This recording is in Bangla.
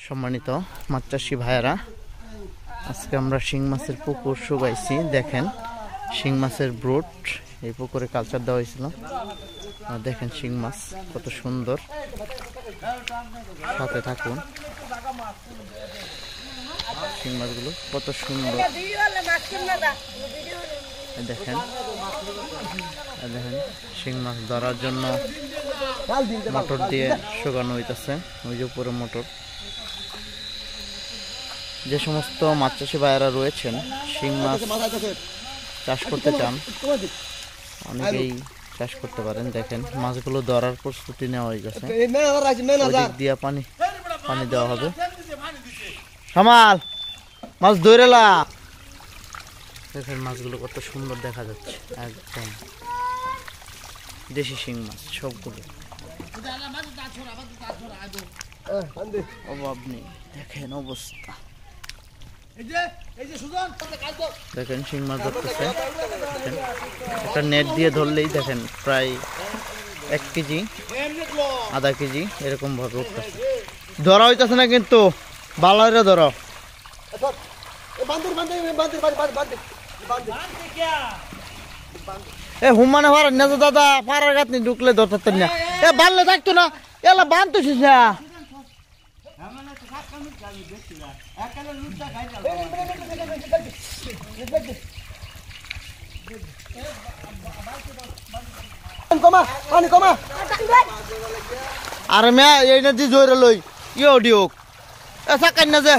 সম্মানিত মাছ চাষী ভাইয়েরা, আজকে আমরা শিং মাছের পুকুর শুকাইছি। দেখেন শিং মাছের ব্রুট এই পুকুরে কালচার দেওয়া হয়েছিল। দেখেন শিং মাছ কত সুন্দর, সাথে থাকুন। শিং মাছগুলো কত সুন্দর দেখেন। দেখেন শিং মাছ ধরার জন্য মোটর দিয়ে শুকানো হইতেছে। ওই যে উপরে মোটর। যে সমস্ত মাছ চাষী ভাইয়েরা রয়েছেন, শিং মাছ চাষ করতে চান, অনেকেই চাষ করতে পারেন। দেখেন মাছগুলো ধরার প্রস্তুতি নেওয়া হয়ে গেছে। ওদিক দিয়ে পানি দেওয়া হবে। সামাল মাছ ধরেলা। দেখেন মাছগুলো কত সুন্দর দেখা যাচ্ছে, একদম দেশি শিং মাছ সবগুলো, অভাব নেই। দেখেন অবস্থা, দেখেন শিং মাছ ধরতেছে। একটা নেট দিয়ে ধরলেই দেখেন প্রায় 1 কেজি, আধা কেজি এরকম ভাবে উঠতেছে। ধরা হইতেছে না কিন্তু, বালারে ধরো। এ হুমানে পারেন না তো দাদা, পাড়ার গাঁথনি ঢুকলে ধরতেন না। এ বানলে থাকতো না, এলা বানতেছিস না। আরে মেয়া এই না যে জোরে লই ইয়ে দিওক এ সাকাই না যে